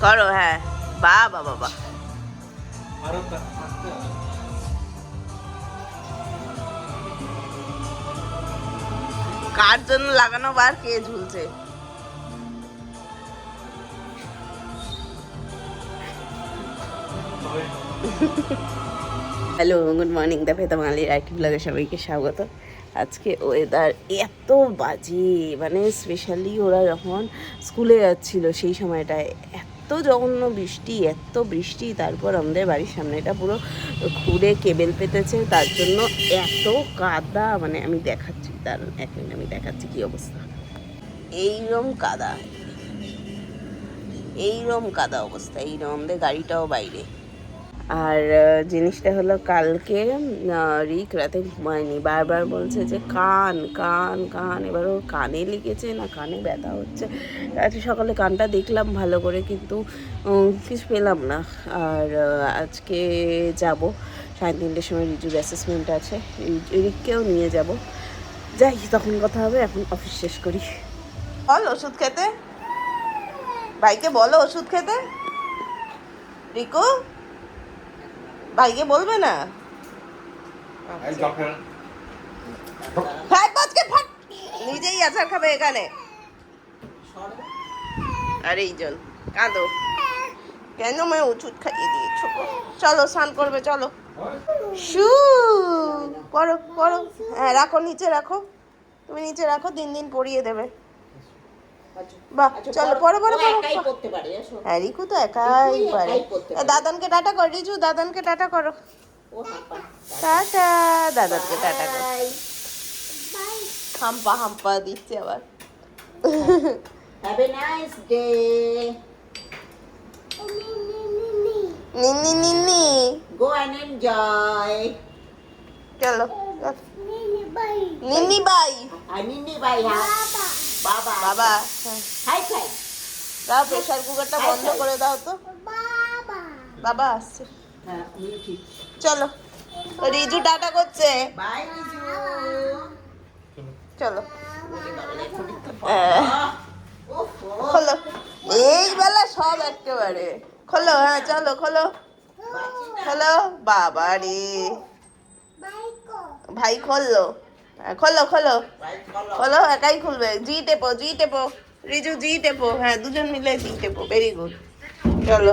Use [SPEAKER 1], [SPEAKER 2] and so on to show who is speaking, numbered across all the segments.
[SPEAKER 1] করো, হ্যাঁ। বাহ বাবা বাবা। কার জন্য লাগানো বার কে ঝুলছে? Hello, good morning. দেখে তো বাঙালির আইটি ব্লগে সবাইকে স্বাগত। আজকে ওয়েদার এত বাজে, মানে স্পেশালি ওরা যখন স্কুলে যাচ্ছিল সেই সময়টায় এত জঘন্য বৃষ্টি, এত বৃষ্টি। তারপর আমাদের বাড়ির সামনেটা পুরো খুঁড়ে কেবেল পেতেছে, তার জন্য এত কাদা। মানে আমি দেখাচ্ছি, তার এক মিনিট আমি দেখাচ্ছি কি অবস্থা। এইরকম কাদা, এইরকম কাদা অবস্থা, এইরকম আমাদের গাড়িটাও বাইরে। আর জিনিসটা হলো কালকে রিক রাতে ঘুমায়নি, বারবার বলছে যে কান কান কান। এবার ওর কানে লেগেছে না কানে ব্যথা হচ্ছে। আজকে সকালে কানটা দেখলাম ভালো করে, কিন্তু কিছু পেলাম না। আর আজকে যাব 3:30টার সময়, রিজুর অ্যাসেসমেন্ট আছে, রিককেও নিয়ে যাব। যাই, তখন কথা হবে। এখন অফিস শেষ করি। বল ওষুধ খেতে, ভাইকে বলো ওষুধ খেতে। রিকু ভাইকে বলবে না? নিজেই আচার খাবে এখানে। আর এইজন কাঁদো কেন? মেয়ে ওষুধ খাইয়ে দিয়েছো। চলো স্নান করবে, চলো। শু করো করো, হ্যাঁ রাখো, নিচে রাখো, তুমি নিচে রাখো, দিন দিন পরিয়ে দেবে। বাহ, চলো পড়ো পড়ো পড়ো। হ্যাঁ, রিকু তো একাই পারে। দাদানকে টাটা কর রিজু, দাদানকে টাটা করো। টাটা, দাদানকে টাটা করো। হাম্পা হাম্পা দিচ্ছে আবার।
[SPEAKER 2] Have a nice day.
[SPEAKER 1] Nini Nini,
[SPEAKER 2] Go and enjoy.
[SPEAKER 1] চলো। নিনি বাই,
[SPEAKER 2] Nini bhai ha. Baba.
[SPEAKER 1] বাবা।
[SPEAKER 2] Hi hi.
[SPEAKER 1] দাও, প্রেসার কুকারটা বন্ধ করে দাও তো। বাবা আসছে, চলো। রিজু টাটা করছে,
[SPEAKER 2] Bye Riju.
[SPEAKER 1] চলো।
[SPEAKER 2] Oh.
[SPEAKER 1] খোলো, এই বেলা সব একেবারে খোলো। হ্যাঁ চলো খোলো খোলো। বাবা রে, ভাই খোলো, হ্যাঁ খোলো খোলো খোলো। একাই খুলবে। জি টেপো, জি টেপো রিজু, জি টেপো। হ্যাঁ দুজন মিলে জি টেপো, ভেরি গুড। চলো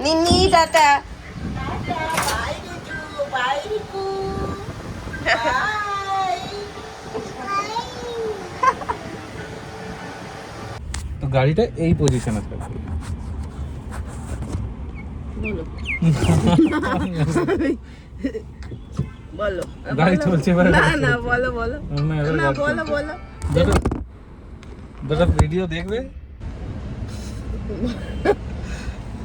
[SPEAKER 1] নিনি tata.
[SPEAKER 2] Bye Riju. Bye Riku. Bye.
[SPEAKER 3] তো গাড়িটা এই পজিশনে থাকবে।
[SPEAKER 1] বলো বলো,
[SPEAKER 3] গাড়ি চলছে এবারে।
[SPEAKER 1] না না বলো বলো,
[SPEAKER 3] না, এবারে
[SPEAKER 1] না
[SPEAKER 3] গাড়ি
[SPEAKER 1] বলো
[SPEAKER 3] চলছে।
[SPEAKER 1] বলো।
[SPEAKER 3] দুটো ভিডিও দেখবে,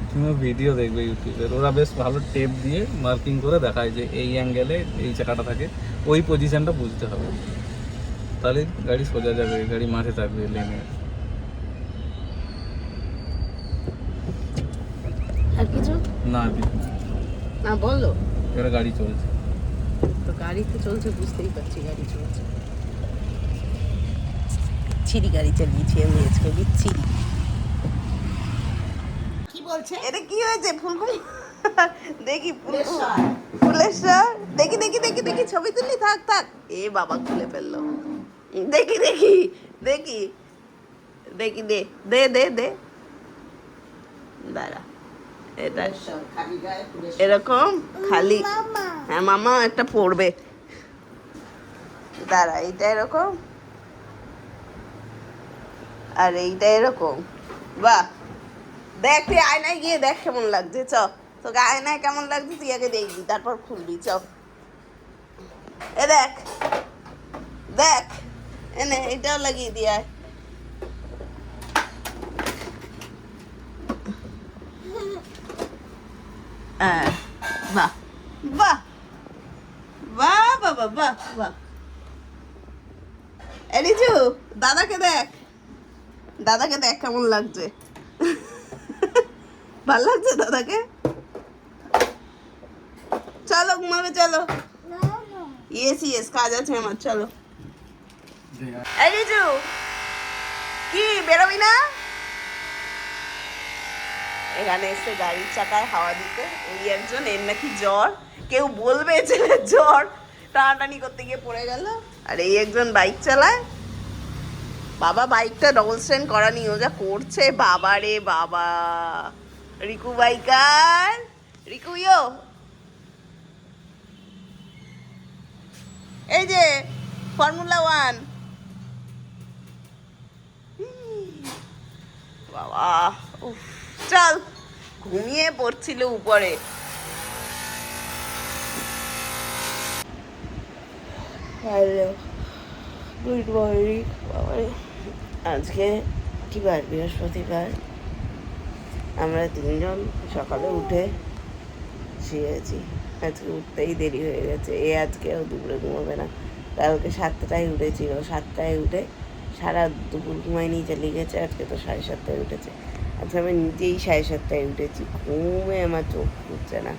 [SPEAKER 3] তুমি ভিডিও দেখবে ইউটিউবের। ওরা বেশ ভালো টেপ দিয়ে মার্কিং করে দেখায় যে এই অ্যাঙ্গেলে এই চাকাটা থাকে, ওই পজিশনটা বুঝতে হবে, তাহলে গাড়ি সোজা যাবে, গাড়ি মাঠে থাকবে লেনে।
[SPEAKER 1] আর কিছু
[SPEAKER 3] না
[SPEAKER 1] না বলো।
[SPEAKER 3] এবারে গাড়ি চলছে।
[SPEAKER 1] তো গাড়ি তো চলছে, বুঝতেই পারছি গাড়ি চলছে। ছিরি গাড়ি চালিয়েছি আমি আজকে, বিচ্ছিরি।
[SPEAKER 2] কি বলছে?
[SPEAKER 1] এটা কি হয়েছে? ফুলকুম দেখি,
[SPEAKER 2] ফুলেশ্বর।
[SPEAKER 1] ফুলেশ্বর। দেখি দেখি দেখি দেখি, ছবি তুলি। থাক থাক, এ বাবা খুলে ফেললো। দেখি দেখি দেখি দেখি, দে দে দে দে, দাঁড়া। এটা
[SPEAKER 2] ফুলেশ্বর, খালি গায়ে ফুলেশ্বর।
[SPEAKER 1] এরকম খালি, হ্যাঁ মামা একটা পড়বে। দাঁড়া, এইটা এরকম আর এইটা এরকম। বাহ, দেখ তুই আয়নায় গিয়ে দেখ কেমন লাগছে। চ, তোকে আয়নায় কেমন লাগছে তুই আগে দেখবি, তারপর খুলবি। চ, এ দেখ দেখ, এনে এটাও লাগিয়ে দিয়ে আয়। বাহ বাহ বাহ বাবা বাহ বাহ। এরিজু, দাদাকে দেখ, দাদাকে দেখ কেমন লাগছে। ভাল লাগছে দাদাকে? চলো ঘুমাবে, চলো। ইয়েস ইয়েস, কাজ আছে আমার, চলো। এই রিজু, কি বেরোবি না? এখানে এসে গাড়ির চাকায় হাওয়া দিতে। এই একজন, এর নাকি জ্বর, কেউ বলবে ছেলের জ্বর, টানাটানি করতে গিয়ে পড়ে গেল। আর এই একজন বাইক চালায়। বাবা বাইকটা ডবল স্ট্যান্ড করা নি, ও যা করছে বাবা রে বাবা। রিকু বাইকার, রিকু ইয়ো, এই যে ফর্মুলা 1। বাবা উফ, চল। ঘুমিয়ে পড়ছিল উপরে। Hello, good morning. বাবারে, আজকে কি বার? বৃহস্পতিবার। আমরা তিনজন সকালে উঠে শুয়েছি। আজকে উঠতেই দেরি হয়ে গেছে। আজকেও দুপুরে ঘুমাবে না। কালকে 7টায় উঠেছিল, 7টায় উঠে সারা দুপুর ঘুমায়নি, চালিয়ে গেছে। আজকে তো 7:30টায় উঠেছে। আজকে আমি নিজেই 7:30টায় উঠেছি। ঘুমে আমার চোখ খুলছে না।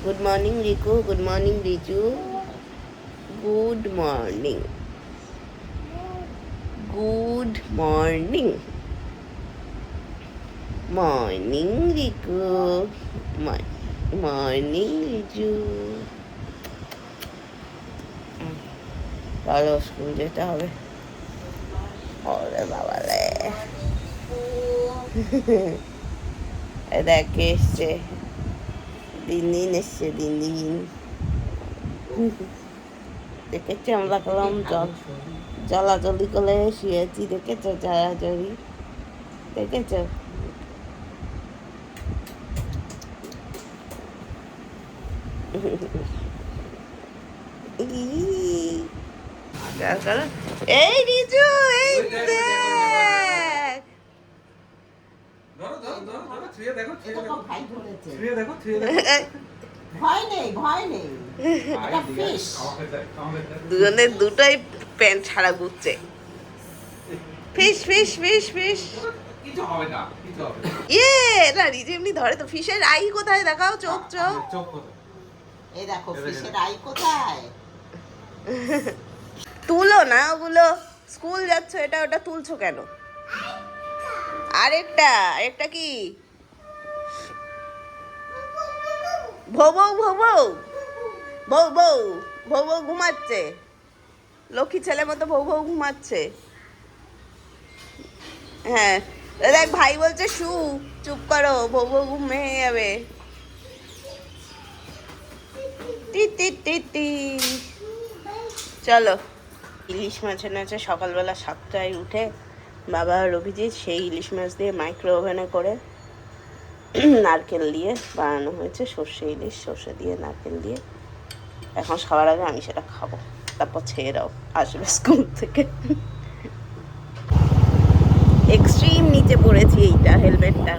[SPEAKER 1] Good morning Riku, good morning Riju, good morning, good morning, morning Riku, morning Riju. চলো, স্কুল যেতে হবে। ওরে বাবা রে, দেখ কে এসছে। দিন দিন এসছে, দিন দিন। দেখেছি আমরা কলম জলাজলি করে শুয়েছি। দেখেছ জলাজলি? দেখেছ? এই রিজু, এই দেখ।
[SPEAKER 2] ভাই ধরেছে।
[SPEAKER 3] দেখো
[SPEAKER 2] ভয় নেই, ভয় নেই। এটা fish।
[SPEAKER 1] দুজনের দুটোই প্যান্ট ছাড়া ঘুরছে। Fish fish fish fish.
[SPEAKER 3] কিছু হবে না, কিছু হবে না।
[SPEAKER 1] না, রিজু এমনি ধরে তো। ফিশের আই কোথায় দেখাও? চোখ চোখ।
[SPEAKER 3] চোখ কোথায়?
[SPEAKER 2] এই দেখো ফিশের আই কোথায়।
[SPEAKER 1] তুলো না ওগুলো, স্কুল যাচ্ছ, এটা ওটা তুলছো কেন? আরেকটা কি? ভৌ ভৌ ভৌ ভৌ ভৌ ভৌ ভৌ ভৌ ঘুমাচ্ছে। লক্ষ্মী ছেলে মতো ভৌ ভৌ ঘুমাচ্ছে। হ্যাঁ, দেখ ভাই বলছে শু, চুপ করো, ভৌ ভৌ ঘুম ভেঙে যাবে। টি টি টি টি। চলো। ইলিশ মাছ এনেছে সকালবেলা 7টায় উঠে বাবা আর অভিজিৎ। সেই ইলিশ মাছ দিয়ে মাইক্রো ওভেনে করে নারকেল দিয়ে বানানো হয়েছে। সর্ষে ইলিশ, সর্ষে দিয়ে নারকেল দিয়ে। এখন খাওয়ার আগে আমি সেটা খাবো, তারপর ছেড়ে দাও আসবে স্কুল থেকে। এক্সট্রিম নিচে পড়েছি এইটা, হেলমেটটা।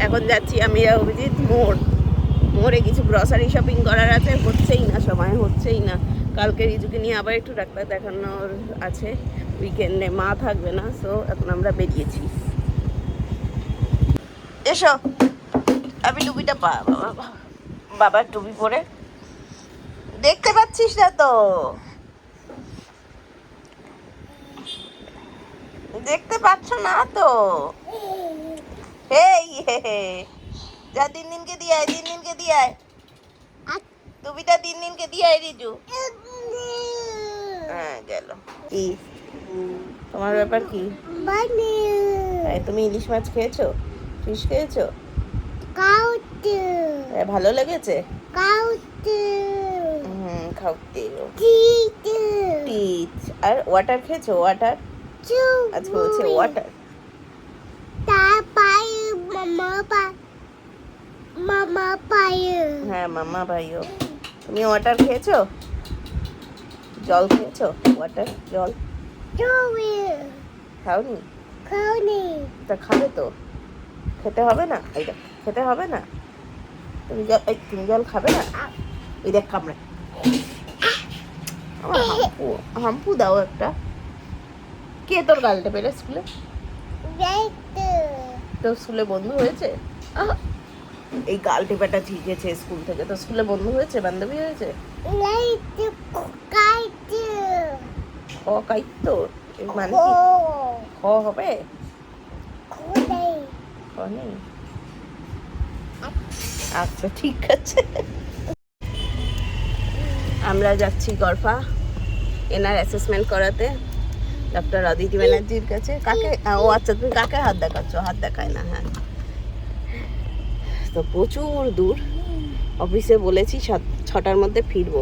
[SPEAKER 1] এখন যাচ্ছি আমি আর অভিজিৎ মোড়ে কিছু গ্রসারি শপিং করার আছে। হচ্ছেই না, সময় হচ্ছেই না। কালকে রিজুকে নিয়ে আবার একটু ডাক্তার দেখানোর আছে। উইকেন্ডে মা থাকবে না, সো এখন আমরা বেরিয়েছি। এসো, আমি টুপিটা বাবার টুপি পরে। দেখতে পাচ্ছিস না তো? দেখতে পাচ্ছ না তো? এই যা, দিনকে দিয়ে আয়, দিনকে দিয়ে আয়। টুপিটা দিনকে দিয়ে আয় রিজু। হ্যাঁ, গেল। কি তোমার ব্যাপার? কি তুমি ইলিশ মাছ খেয়েছো? ফিশ খেয়েছো? ভালো লেগেছে? খাওতে। টিচ আর ওয়াটার খেয়েছো? ওয়াটার আজকে হচ্ছে ওয়াটার। হ্যাঁ, মামা ভাইও। তুমি ওয়াটার খেয়েছো? জল খেয়েছো? ওয়াটার জল খাওনি? তা খাবে তো, খেতে হবে না? এইটা খেতে হবে না? তুমি জল খাবে না? ওই দেখ কামড়ে। আমার হাম্পু দাও একটা। কে তোর গালটা পেলে স্কুলে? তোর স্কুলে বন্ধু হয়েছে? এই গাল টিপাটা শিখেছে স্কুল থেকে। তো স্কুলে বন্ধু হয়েছে, বান্ধবী হয়েছে? কাইতো মানে কি? খ হবে? নেই? আচ্ছা ঠিক আছে। আমরা যাচ্ছি গরফা এনার অ্যাসেসমেন্ট করাতে ডক্টর অদিতি ব্যানার্জির কাছে। কাকে? ও আচ্ছা, তুমি কাকে হাত দেখাচ্ছ? হাত দেখায় না। হ্যাঁ, তো প্রচুর দূর। অফিসে বলেছি 6টার মধ্যে ফিরবো,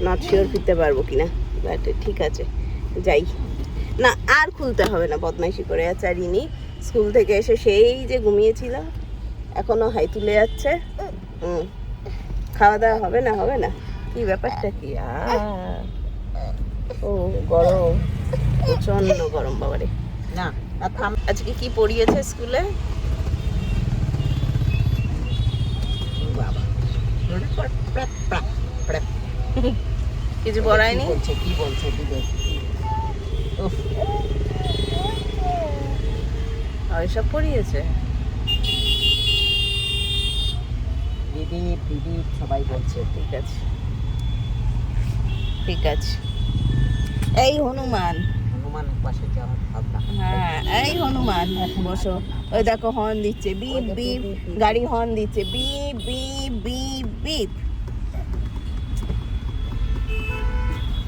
[SPEAKER 1] নট শিওর ফিরতে পারবো কিনা, বাট ঠিক আছে যাই। না আর খুলতে হবে না, বদমাইশি করে আছে। আর ইনি স্কুল থেকে এসে সেই যে ঘুমিয়েছিল, এখনো হাই তুলে যাচ্ছে। খাওয়া দাওয়া হবে না? হবে না? কি ব্যাপারটা কি? ও গরম, প্রচন্ড গরম বাবারে।
[SPEAKER 2] না থাম।
[SPEAKER 1] আজকে কি পড়িয়েছে স্কুলে?
[SPEAKER 2] বাবা
[SPEAKER 1] কিছু পড়ায়নি?
[SPEAKER 2] কি বলছে দিদি?
[SPEAKER 1] ওইসব পড়িয়েছে?
[SPEAKER 2] দিদি দিদি সবাই বলছে।
[SPEAKER 1] ঠিক আছে ঠিক আছে। এই হনুমান,
[SPEAKER 2] হনুমান পাশে যাওয়ার ভাবনা।
[SPEAKER 1] হ্যাঁ এই হনুমান বসো। ওই দেখো হর্ন দিচ্ছে, বিপ বিপ, গাড়ি হর্ন দিচ্ছে, বিপ বিপ বিপ বিপ।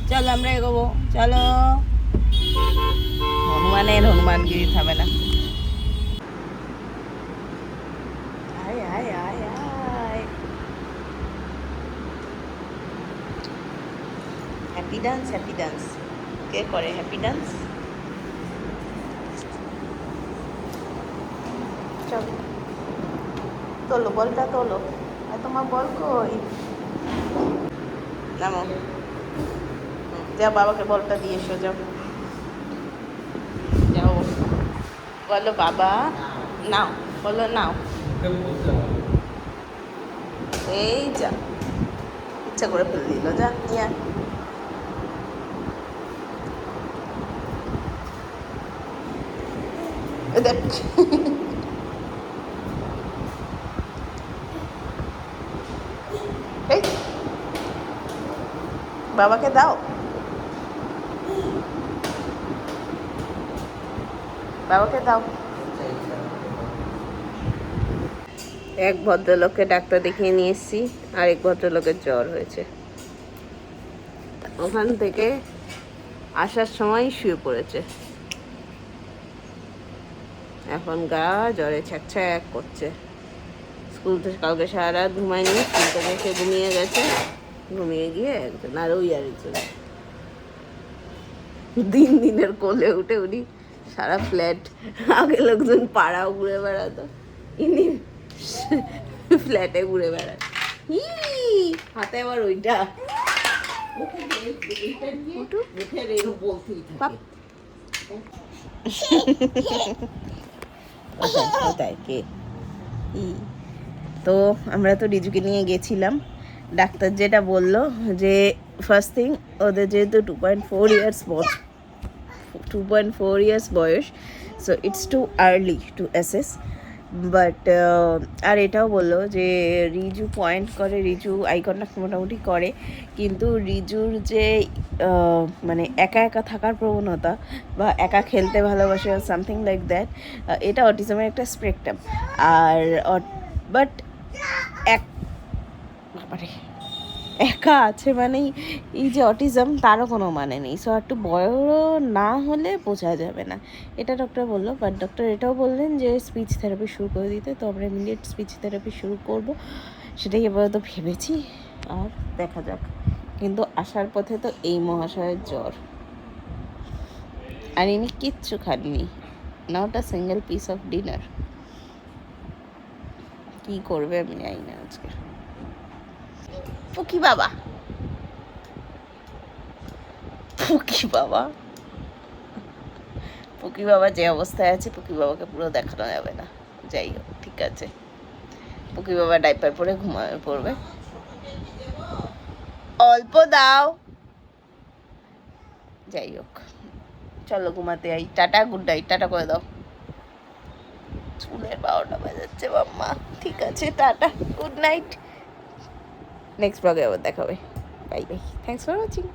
[SPEAKER 1] চলো আমরা এগোবো, চলো। হনুমানগিরি থামে না। আয় আয় আয় আয়। Happy dance, happy dance. কে করে হ্যাপি ডান্স? চলো তোলো, বলটা তোলো। আর তোমার বল কই? নামো, যাও বাবাকে বলটা দিয়ে এসো। যাও যাও, বলো বাবা নাও, বলো নাও। এই যা, ইচ্ছা করে ফেলে দিল। যা নিয়ে আয়। দেখ এই বাবাকে দাও, বাবাকে দাও। এক ভদ্রলোককে ডাক্তার দেখিয়ে নিয়ে এসেছি, আর এক ভদ্রলোকের জ্বর হয়েছে। ওখান থেকে আসার সময় শুয়ে পড়েছে, এখন গা জ্বরে ছ্যাঁক করছে। স্কুল থেকে কালকে সারা রাত ঘুমায়নি, স্কুল থেকে এসে ঘুমিয়ে গেছে। ঘুমিয়ে গিয়ে একজন আর ওই আরেকজন দিনের কোলে উঠে উনি সারা ফ্ল্যাট। আগে লোকজন পাড়াও ঘুরে বেড়াতো, ইনি ফ্ল্যাটে ঘুরে বেড়ায়। হাতে আবার ওইটা কে। তো আমরা তো রিজুকে নিয়ে গেছিলাম। ডাক্তার যেটা বললো যে ফার্স্ট থিং, ওদের যেহেতু 2.4 ইয়ার্স বয়স, so it's too early to assess. But আর এটাও বললো যে রিজু পয়েন্ট করে, রিজু আই কন্ট্যাক্ট মোটামুটি করে, কিন্তু রিজুর যে মানে একা একা থাকার প্রবণতা বা একা খেলতে ভালোবাসে সামথিং লাইক দ্যাট, এটা অটিজমের একটা স্পেকট্রাম। আর বাট একা আছে মানেই এই যে অটিজম, তারও কোনো মানে নেই। সো একটু বড় না হলে বোঝা যাবে না, এটা ডক্টর বললো। বাট ডক্টর এটাও বললেন যে স্পিচ থেরাপি শুরু করে দিতে, তো আমরা ইমিডিয়েট স্পিচ থেরাপি শুরু করব, সেটাই আপাতত ভেবেছি। আর দেখা যাক। কিন্তু আসার পথে তো এই মহাশয়ের জ্বর, আর ইনি কিচ্ছু খাননি, not a single piece of dinner. কি করবে আমি জানি না আজকে। পুকি বাবা, পুকি বাবা, পুকি বাবা যে অবস্থায় আছে, পুকি বাবাকে পুরো দেখানো যাবে না। যাই হোক, ঠিক আছে। পুকি বাবা ডাইপার পরে ঘুমাবে পড়বে। অল্প দাও। যাই হোক, চলো ঘুমাতে যাই। Tata, good night. টাটা করে দাও। চুলের 12টা বাজাচ্ছে বাম্মা। ঠিক আছে, টাটা, গুড নাইট। নেক্সট ব্লগে আবার দেখা হবে। Bye bye, thanks for watching.